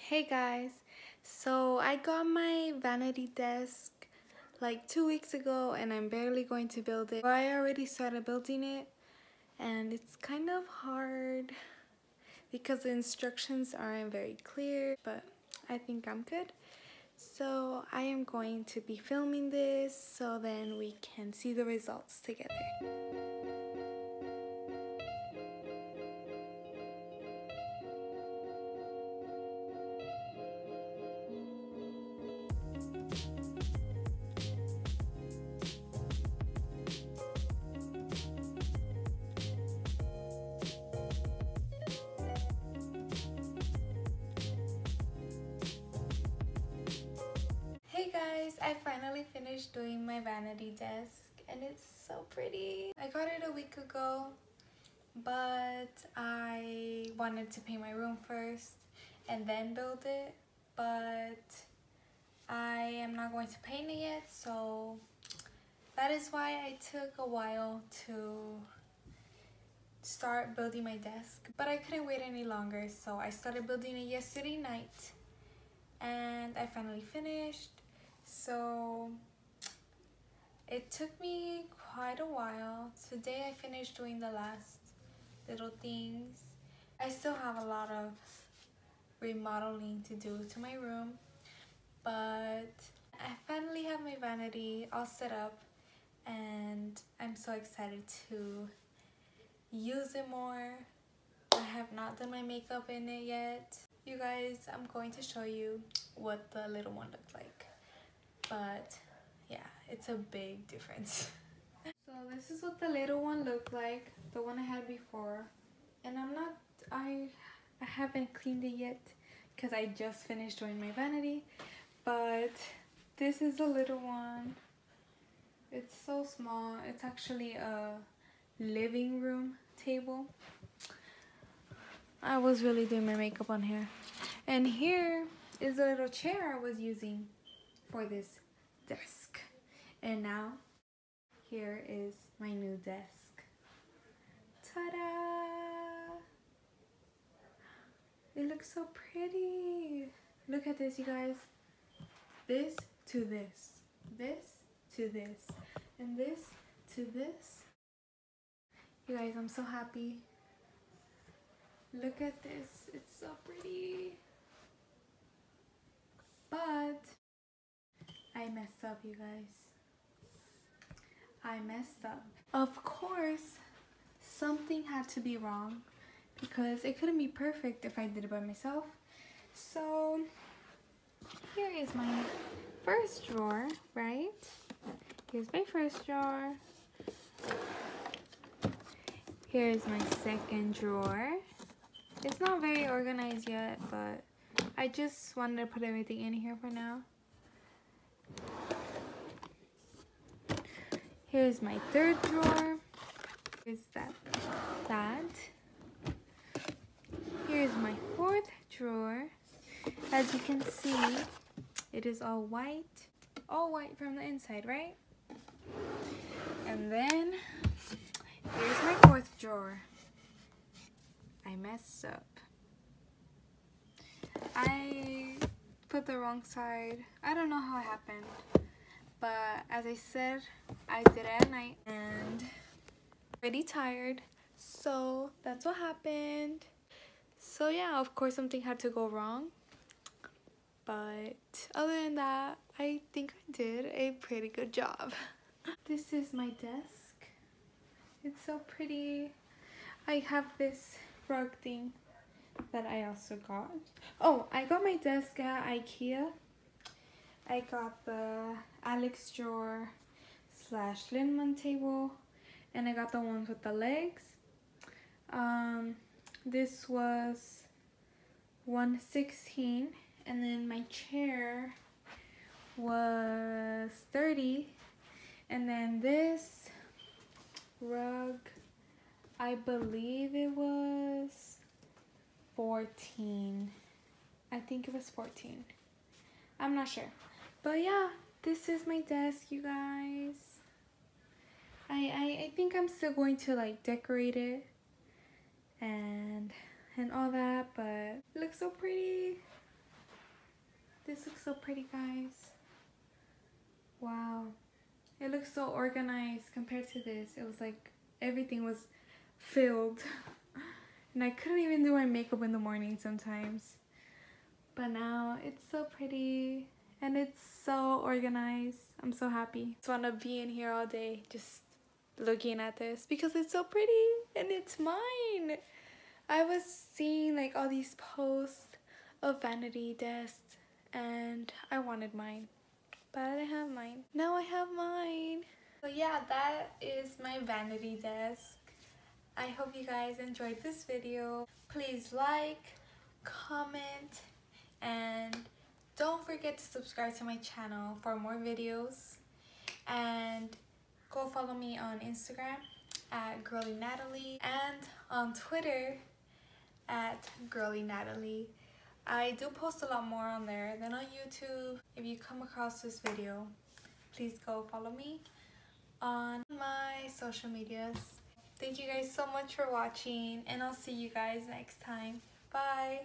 Hey guys, so I got my vanity desk like 2 weeks ago and I'm barely going to build it. I already started building it and it's kind of hard because the instructions aren't very clear, but I think I'm good. So I am going to be filming this so then we can see the results together. Hey guys, I finally finished doing my vanity desk and it's so pretty. I got it a week ago, but I wanted to paint my room first and then build it, but I am not going to paint it yet, so that is why I took a while to start building my desk. But I couldn't wait any longer, so I started building it yesterday night and I finally finished. So it took me quite a while. Today I finished doing the last little things. I still have a lot of remodeling to do to my room, but I finally have my vanity all set up and I'm so excited to use it more. I have not done my makeup in it yet. You guys, I'm going to show you what the little one looked like, but yeah, it's a big difference. So this is what the little one looked like, the one I had before, and I haven't cleaned it yet because I just finished doing my vanity, but this is the little one. It's so small. It's actually a living room table. I was really doing my makeup on here. And here is the little chair I was using for this desk. And now, here is my new desk. Ta-da! It looks so pretty. Look at this, you guys. This to this. This to this. And this to this. You guys, I'm so happy. Look at this. It's so pretty. But I messed up, you guys. I messed up. Of course, something had to be wrong because it couldn't be perfect if I did it by myself. So here is my first drawer, right? Here's my first drawer. Here's my second drawer. It's not very organized yet, but I just wanted to put everything in here for now. Here's my third drawer. Here's that. Here's my fourth drawer. As you can see, it is all white from the inside, right? And then here's my fourth drawer. I messed up. I put the wrong side. I don't know how it happened, but as I said, I did it at night and pretty tired, so that's what happened. So yeah, of course something had to go wrong, but other than that, I think I did a pretty good job. This is my desk. It's so pretty. I have this rug thing that I also got. Oh, I got my desk at IKEA. I got the Alex drawer / Linnmon table, and I got the ones with the legs. This was $116, and then my chair was $30, and then this rug, I believe it was $14. I think it was $14. I'm not sure. But yeah, this is my desk, you guys. I think I'm still going to like decorate it and all that, but it looks so pretty. so pretty, guys. Wow. It looks so organized compared to this. It was like everything was filled. And I couldn't even do my makeup in the morning sometimes. But now it's so pretty and it's so organized. I'm so happy. I just want to be in here all day just looking at this because it's so pretty and it's mine. I was seeing like all these posts of vanity desks and I wanted mine, but I didn't have mine. Now I have mine. So yeah, that is my vanity desk. I hope you guys enjoyed this video. Please like, comment, and don't forget to subscribe to my channel for more videos. And go follow me on Instagram at girlynatalie and on Twitter at girlynatalie. I do post a lot more on there than on YouTube. If you come across this video, please go follow me on my social medias. Thank you guys so much for watching, and I'll see you guys next time. Bye!